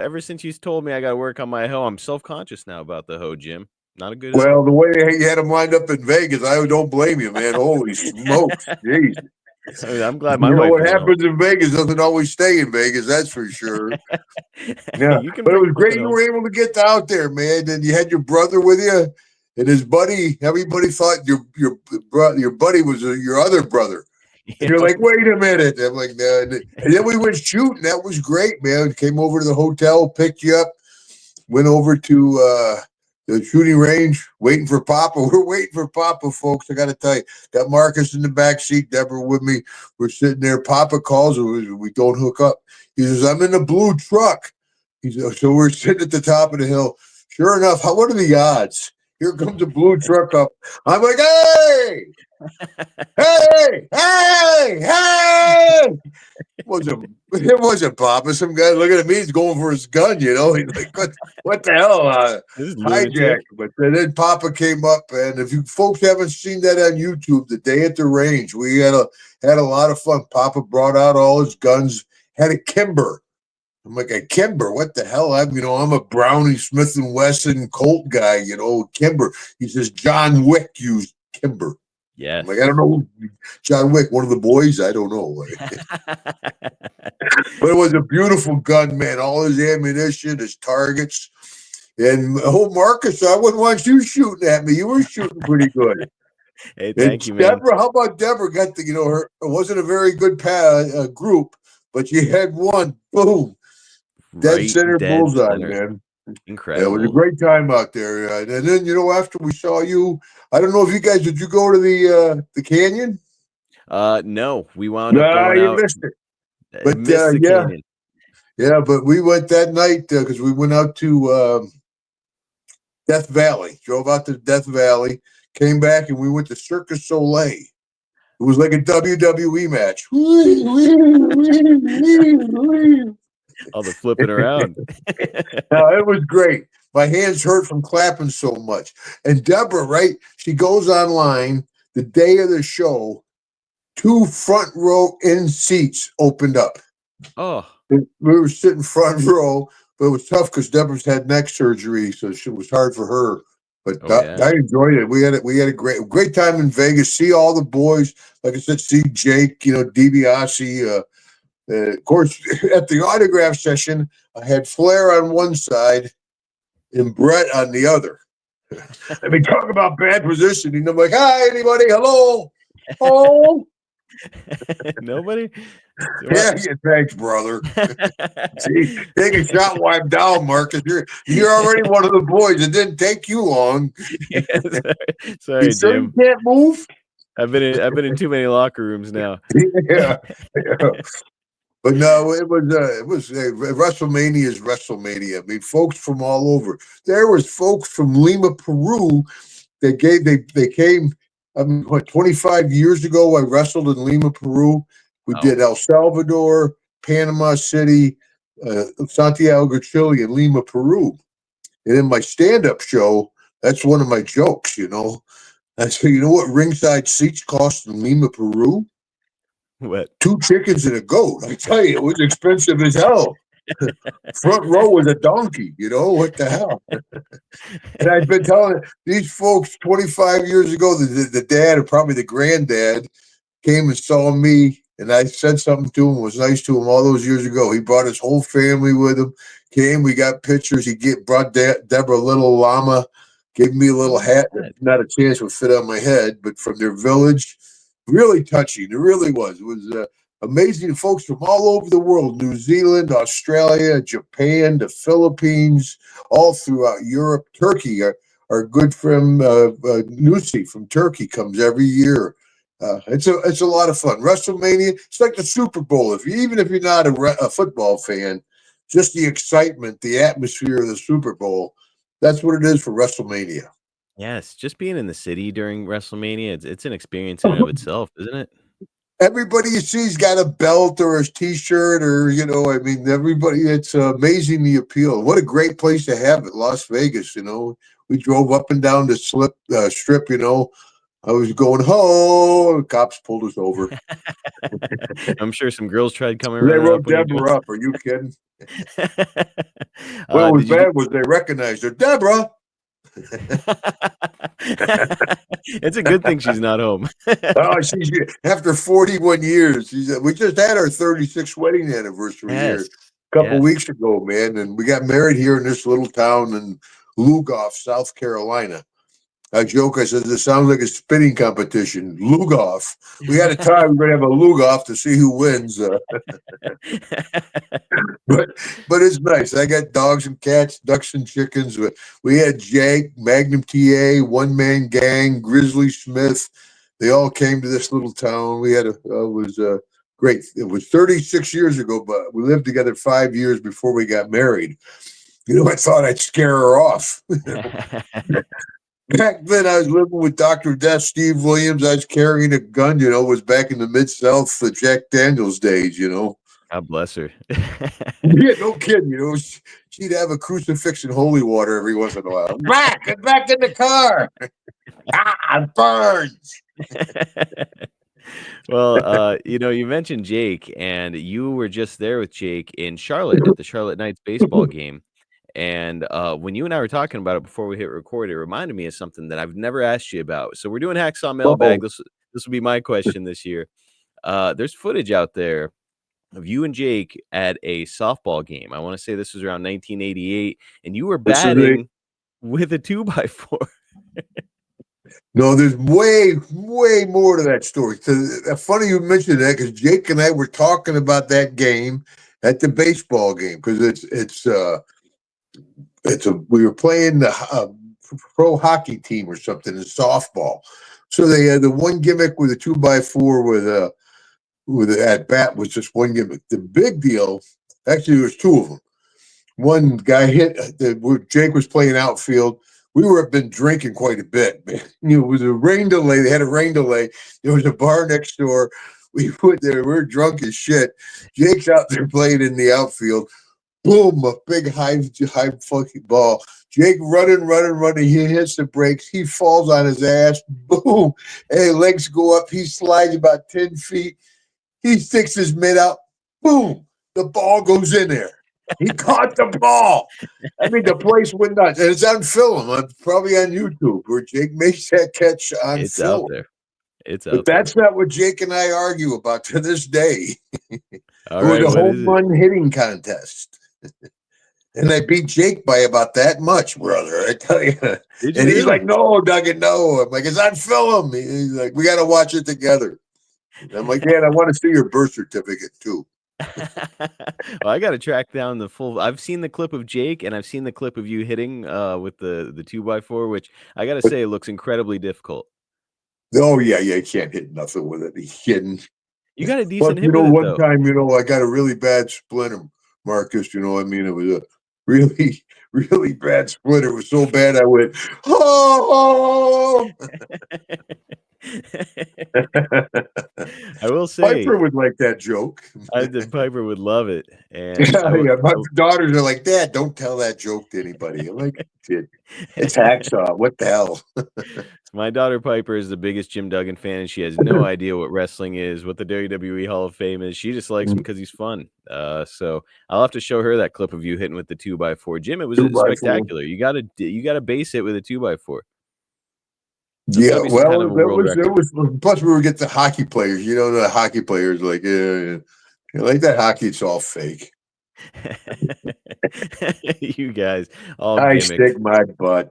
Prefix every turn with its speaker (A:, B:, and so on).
A: ever since you told me I got to work on my hoe, I'm self-conscious now about the hoe, Jim. Not a good
B: Well,
A: hoe.
B: the way you had him lined up in Vegas, I don't blame you, man. Holy smokes. Jeez.
A: I mean, I'm glad my
B: You know
A: wife
B: what
A: isn't home.
B: happens in Vegas doesn't always stay in Vegas, that's for sure. Yeah,
A: You can
B: but it
A: bring
B: was great
A: something
B: you
A: home.
B: were able to get out there, man. And you had your brother with you and his buddy. Everybody thought your buddy was your other brother. And you're like, wait a minute. I'm like, no. And then we went shooting. That was great, man. Came over to the hotel, picked you up, went over to the shooting range, waiting for Papa. We're waiting for Papa, folks. I got to tell you, got Marcus in the back seat, Deborah with me. We're sitting there. Papa calls. We don't hook up. He says, I'm in the blue truck. He says, so we're sitting at the top of the hill. Sure enough, what are the odds? Here comes a blue truck up. I'm like, hey! Hey, hey, hey! It wasn't Papa. Some guy looking at me, he's going for his gun, you know. He's like, what the hell?
A: This is
B: Hijack.
A: lunatic.
B: But then Papa came up, and if you folks haven't seen that on YouTube, the day at the range, we had a lot of fun. Papa brought out all his guns, had a Kimber. I'm like, a Kimber, what the hell? I'm a Browning Smith and Wesson Colt guy, you know, Kimber. He says John Wick used Kimber.
A: Yes.
B: I'm like, I don't know, John Wick, one of the boys, I don't know. But it was a beautiful gun, man. All his ammunition, his targets. And Marcus, I wouldn't want you shooting at me. You were shooting pretty good.
A: Hey, thank
B: And
A: you, man.
B: Deborah, how about Deborah got it wasn't a very good group, but she had one, boom, dead center bullseye, man. Yeah, it was a
A: Incredible.
B: great time out there. And then, after we saw you, I don't know if did you go to the canyon?
A: No, we wound up going
B: You
A: out.
B: missed it. But
A: Missed the
B: yeah.
A: canyon.
B: Yeah, but we went that night because we went out to Death Valley, drove out to Death Valley, came back, and we went to Circus Soleil. It was like a WWE match.
A: All the flipping around.
B: No, it was great. My hands hurt from clapping so much. And Deborah, right? She goes online the day of the show. 2 front row in seats opened up.
A: Oh.
B: We were sitting front row, but it was tough because Deborah's had neck surgery, so it was hard for her. But I enjoyed it. We had a great time in Vegas. See all the boys. Like I said, see Jake, DiBiase. Of course, at the autograph session, I had Flair on one side and Brett on the other. I mean, talk about bad positioning. I'm like, hi, anybody? Hello? Oh.
A: Nobody?
B: Yeah, thanks, brother. See, take a shot, wipe down, Marcus. You're already one of the boys. It didn't take you long.
A: Sorry,
B: you sure
A: Jim.
B: You can't move.
A: I've been in too many locker rooms now.
B: Yeah. But no, it was WrestleMania is WrestleMania. I mean, folks from all over. There was folks from Lima, Peru. They came. I mean, 25 years ago, I wrestled in Lima, Peru. We did El Salvador, Panama City, Santiago de Chile, and Lima, Peru. And in my stand-up show, that's one of my jokes, I say, you know what ringside seats cost in Lima, Peru?
A: What?
B: 2 chickens and a goat. I tell you, it was expensive as hell. Front row was a donkey, what the hell? And I've been telling these folks 25 years ago, the dad or probably the granddad came and saw me, and I said something to him, was nice to him all those years ago. He brought his whole family with him, came, we got pictures. He brought Deborah a little llama, gave me a little hat that not a chance would fit on my head, but from their village. Really touching. It really was. It was amazing. Folks from all over the world, New Zealand, Australia, Japan, the Philippines, all throughout Europe. Turkey, our good friend Nusi from Turkey comes every year. It's a lot of fun. WrestleMania, it's like the Super Bowl. Even if you're not a football fan, just the excitement, the atmosphere of the Super Bowl, that's what it is for WrestleMania.
A: Yes, just being in the city during WrestleMania, it's an experience in and of itself, isn't it?
B: Everybody you see's got a belt or a T-shirt or, everybody, it's amazing the appeal. What a great place to have it, Las Vegas, We drove up and down the strip, I was going home. Cops pulled us over.
A: I'm sure some girls tried coming
B: They
A: running
B: wrote
A: up when you
B: Deborah up. Are you kidding? What was
A: did you get
B: bad was they recognized her. Deborah.
A: It's a good thing she's not home.
B: Oh, she's after 41 years. We just had our 36th wedding anniversary here
A: Yes.
B: a couple
A: Yes.
B: weeks ago, man, and we got married here in this little town in Lugoff, South Carolina. I joke. I said this sounds like a spinning competition. Lugoff. We had a time. We're gonna have a Lugoff to see who wins. But it's nice. I got dogs and cats, ducks and chickens. We had Jake, Magnum TA, One Man Gang, Grizzly Smith. They all came to this little town. We had it was great. It was 36 years ago, but we lived together 5 years before we got married. I thought I'd scare her off. Back then, I was living with Dr. Death, Steve Williams. I was carrying a gun. It was back in the Mid-South, the Jack Daniels days.
A: God bless her.
B: Yeah, no kidding. She'd have a crucifix and holy water every once in a while. Get back in the car. It burns.
A: Well, you mentioned Jake, and you were just there with Jake in Charlotte at the Charlotte Knights baseball game. And when you and I were talking about it before we hit record, it reminded me of something that I've never asked you about. So we're doing Hacksaw Mailbag.
B: Uh-oh.
A: This will be my question this year. There's footage out there of you and Jake at a softball game. I want to say this was around 1988, and you were batting with a 2x4.
B: No, there's way, way more to that story. Funny you mentioned that because Jake and I were talking about that game at the baseball game because we were playing the pro hockey team or something in softball. So they had the one gimmick with a 2x4 with at bat was just one gimmick. The big deal, actually, there was two of them. One guy hit Jake was playing outfield. We been drinking quite a bit, man. It was a rain delay. They had a rain delay. There was a bar next door. We went there. We're drunk as shit. Jake's out there playing in the outfield. Boom! A big high fucking ball. Jake running. He hits the brakes. He falls on his ass. Boom! Hey, legs go up. He slides about 10 feet. He sticks his mitt out. Boom! The ball goes in there. He caught the ball. I mean, the place went nuts. And it's on film. Probably on YouTube where Jake makes that catch on
A: It's
B: film.
A: out there. It's out
B: But that's not what Jake and I argue about to this day.
A: All
B: It was
A: right,
B: a
A: what is
B: home
A: it?
B: run hitting contest. And I beat Jake by about that much, brother. I tell you.
A: Did you
B: And he's
A: really?
B: like, no, Duggan, no. I'm like, it's on film. He's like, we got to watch it together. And I'm like, Dad, I want to see your birth certificate too.
A: Well, I got to track down the full. I've seen the clip of Jake, and I've seen the clip of you hitting with the 2x4, which I got to say looks incredibly difficult.
B: Oh, yeah, you can't hit nothing with it. He's kidding.
A: You got a
B: Plus,
A: decent hit with it,
B: one
A: though.
B: time, I got a really bad splinter, Marcus. It was a really, really bad splinter. It was so bad I went, oh!
A: I will say,
B: Piper would like that joke.
A: Piper would love it. And
B: Yeah, my daughters are like, Dad, don't tell that joke to anybody. I'm like, it's Hacksaw. What the hell?
A: My daughter Piper is the biggest Jim Duggan fan, and she has no idea what wrestling is, what the WWE Hall of Fame is. She just likes him because he's fun. So I'll have to show her that clip of you hitting with the 2x4. Jim, it was spectacular. You got to base it with a 2x4.
B: Yeah, well, it was. Plus, we were getting the hockey players. The hockey players like, like that hockey. It's all fake.
A: You guys, all
B: I
A: gimmicks.
B: stick my butt.